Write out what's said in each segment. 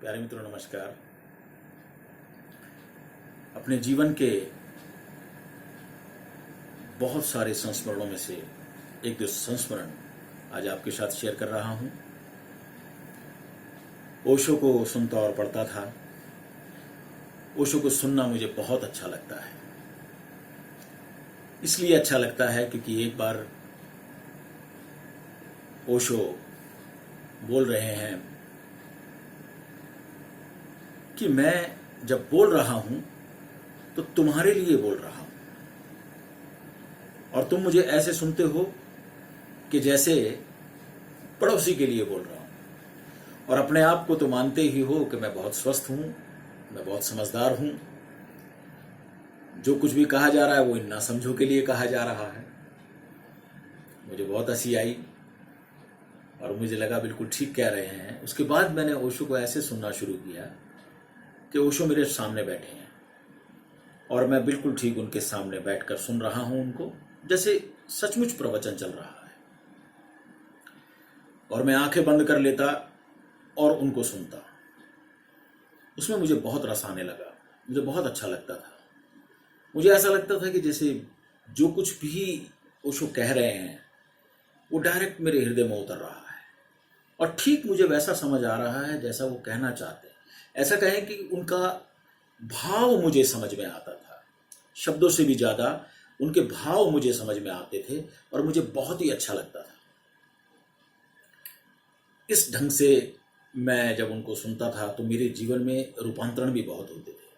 प्यारे मित्रों नमस्कार। अपने जीवन के बहुत सारे संस्मरणों में से एक दो संस्मरण आज आपके साथ शेयर कर रहा हूं। ओशो को सुनता और पढ़ता था। ओशो को सुनना मुझे बहुत अच्छा लगता है। इसलिए अच्छा लगता है क्योंकि एक बार ओशो बोल रहे हैं कि मैं जब बोल रहा हूं तो तुम्हारे लिए बोल रहा हूं और तुम मुझे ऐसे सुनते हो कि जैसे पड़ोसी के लिए बोल रहा हूं। और अपने आप को तो मानते ही हो कि मैं बहुत स्वस्थ हूं, मैं बहुत समझदार हूं। जो कुछ भी कहा जा रहा है वो इन नासमझों के लिए कहा जा रहा है। मुझे बहुत हंसी आई और मुझे लगा बिल्कुल ठीक कह रहे हैं। उसके बाद मैंने ओशो को ऐसे सुनना शुरू किया कि ओशो मेरे सामने बैठे हैं और मैं बिल्कुल ठीक उनके सामने बैठकर सुन रहा हूं उनको, जैसे सचमुच प्रवचन चल रहा है। और मैं आंखें बंद कर लेता और उनको सुनता। उसमें मुझे बहुत रस आने लगा, मुझे बहुत अच्छा लगता था। मुझे ऐसा लगता था कि जैसे जो कुछ भी ओशो कह रहे हैं वो डायरेक्ट मेरे हृदय में उतर रहा है और ठीक मुझे वैसा समझ आ रहा है जैसा वो कहना चाहते हैं। ऐसा कहें कि उनका भाव मुझे समझ में आता था। शब्दों से भी ज्यादा उनके भाव मुझे समझ में आते थे और मुझे बहुत ही अच्छा लगता था। इस ढंग से मैं जब उनको सुनता था तो मेरे जीवन में रूपांतरण भी बहुत होते थे।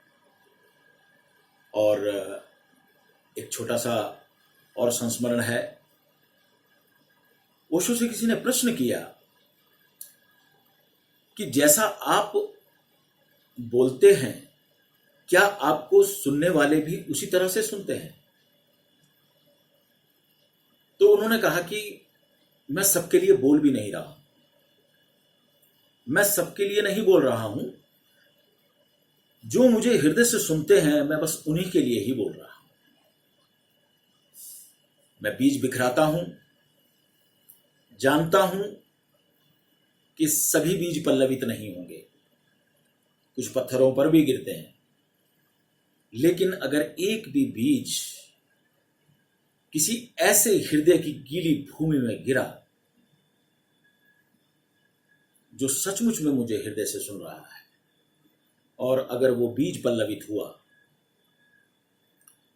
और एक छोटा सा और संस्मरण है। ओशो से किसी ने प्रश्न किया कि जैसा आप बोलते हैं क्या आपको सुनने वाले भी उसी तरह से सुनते हैं? तो उन्होंने कहा कि मैं सबके लिए बोल भी नहीं रहा, मैं सबके लिए नहीं बोल रहा हूं। जो मुझे हृदय से सुनते हैं मैं बस उन्हीं के लिए ही बोल रहा हूं। मैं बीज बिखराता हूं, जानता हूं कि सभी बीज पल्लवित नहीं होंगे, कुछ पत्थरों पर भी गिरते हैं। लेकिन अगर एक भी बीज किसी ऐसे हृदय की गीली भूमि में गिरा जो सचमुच में मुझे हृदय से सुन रहा है और अगर वो बीज पल्लवित हुआ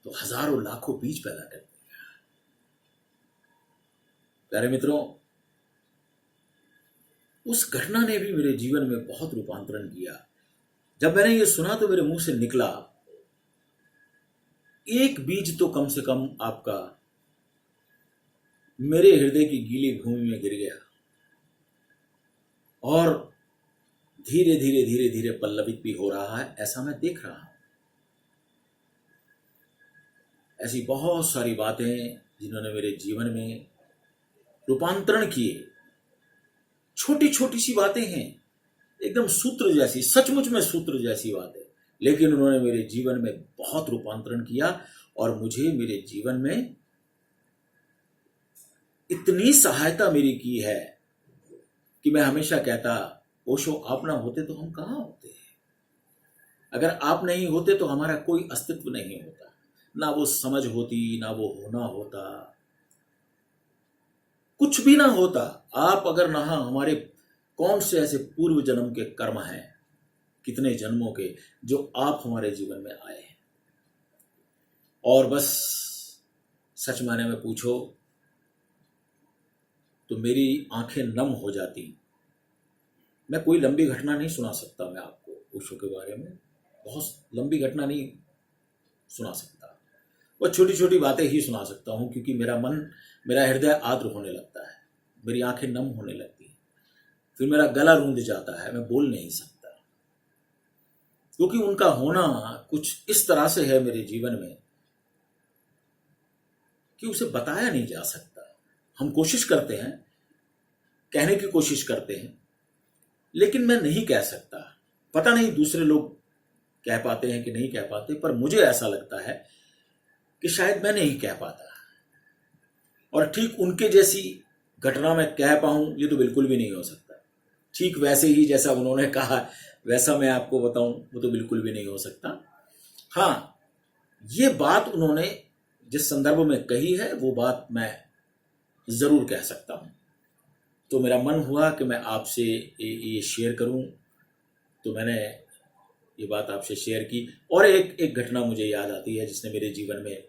तो हजारों लाखों बीज पैदा कर देगा। प्यारे मित्रों, उस घटना ने भी मेरे जीवन में बहुत रूपांतरण किया। जब मैंने ये सुना तो मेरे मुंह से निकला, एक बीज तो कम से कम आपका मेरे हृदय की गीली भूमि में गिर गया और धीरे धीरे धीरे धीरे पल्लवित भी हो रहा है, ऐसा मैं देख रहा हूं। ऐसी बहुत सारी बातें जिन्होंने मेरे जीवन में रूपांतरण किए। छोटी छोटी सी बातें हैं, एकदम सूत्र जैसी, सचमुच में सूत्र जैसी बातें, लेकिन उन्होंने मेरे जीवन में बहुत रूपांतरण किया और मुझे मेरे जीवन में इतनी सहायता मेरी की है कि मैं हमेशा कहता, ओशो आप ना होते तो हम कहां होते? अगर आप नहीं होते तो हमारा कोई अस्तित्व नहीं होता, ना वो समझ होती, ना वो होना होता, कुछ भी ना होता। आप अगर ना, हमारे कौन से ऐसे पूर्व जन्म के कर्म हैं, कितने जन्मों के, जो आप हमारे जीवन में आए हैं। और बस सच मायने में पूछो तो मेरी आंखें नम हो जाती। मैं कोई लंबी घटना नहीं सुना सकता, मैं आपको ओशो के बारे में बहुत लंबी घटना नहीं सुना सकता। वह छोटी छोटी बातें ही सुना सकता हूं क्योंकि मेरा मन, मेरा हृदय आर्द्र होने लगता है, मेरी आंखें नम होने लगती हैं, फिर मेरा गला रूंध जाता है, मैं बोल नहीं सकता। क्योंकि उनका होना कुछ इस तरह से है मेरे जीवन में कि उसे बताया नहीं जा सकता। हम कोशिश करते हैं, कहने की कोशिश करते हैं, लेकिन मैं नहीं कह सकता। पता नहीं दूसरे लोग कह पाते हैं कि नहीं कह पाते, पर मुझे ऐसा लगता है कि शायद मैं नहीं कह पाता। और ठीक उनके जैसी घटना मैं कह पाऊं ये तो बिल्कुल भी नहीं हो सकता। ठीक वैसे ही जैसा उन्होंने कहा वैसा मैं आपको बताऊं वो तो बिल्कुल भी नहीं हो सकता। हाँ, ये बात उन्होंने जिस संदर्भ में कही है वो बात मैं जरूर कह सकता हूं। तो मेरा मन हुआ कि मैं आपसे ये शेयर करूं, तो मैंने ये बात आपसे शेयर की। और एक एक घटना मुझे याद आती है जिसने मेरे जीवन में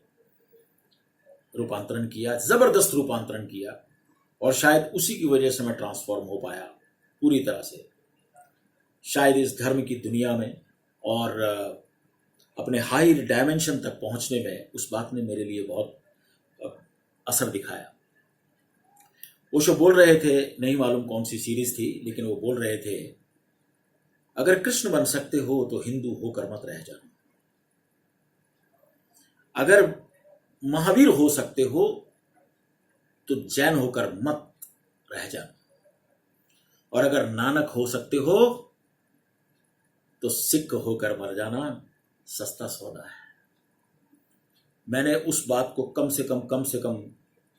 रूपांतरण किया, जबरदस्त रूपांतरण किया, और शायद उसी की वजह से मैं ट्रांसफॉर्म हो पाया पूरी तरह से, शायद इस धर्म की दुनिया में और अपने हाई डायमेंशन तक पहुंचने में उस बात ने मेरे लिए बहुत असर दिखाया। ओशो बोल रहे थे, नहीं मालूम कौन सी सीरीज थी, लेकिन वो बोल रहे थे, अगर कृष्ण बन सकते हो तो हिंदू होकर मत रह जाना, अगर महावीर हो सकते हो तो जैन होकर मत रह जाना, और अगर नानक हो सकते हो तो सिख होकर मर जाना, सस्ता सौदा है। मैंने उस बात को कम से कम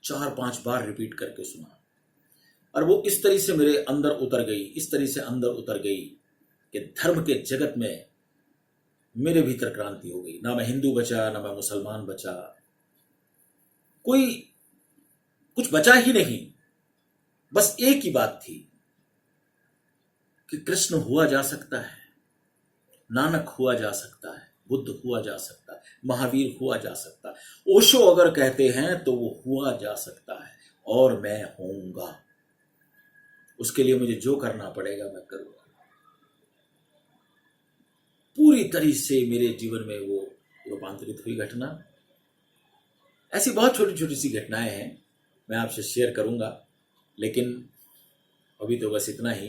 4-5 बार रिपीट करके सुना, और वो इस तरह से मेरे अंदर उतर गई, इस तरह से अंदर उतर गई कि धर्म के जगत में मेरे भीतर क्रांति हो गई। ना मैं हिंदू बचा, ना मैं मुसलमान बचा, कोई कुछ बचा ही नहीं। बस एक ही बात थी कि कृष्ण हुआ जा सकता है, नानक हुआ जा सकता है, बुद्ध हुआ जा सकता है, महावीर हुआ जा सकता है। ओशो अगर कहते हैं तो वो हुआ जा सकता है, और मैं होऊंगा। उसके लिए मुझे जो करना पड़ेगा मैं करूंगा। पूरी तरह से मेरे जीवन में वो रूपांतरित हुई घटना। ऐसी बहुत छोटी छोटी सी घटनाएं हैं, मैं आपसे शेयर करूंगा, लेकिन अभी तो बस इतना ही।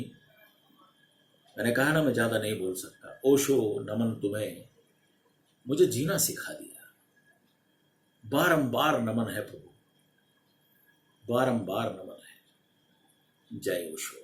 मैंने कहा ना, मैं ज्यादा नहीं बोल सकता। ओशो, नमन तुम्हें, मुझे जीना सिखा दिया। बारंबार नमन है प्रभु, बारंबार नमन है। जय ओशो।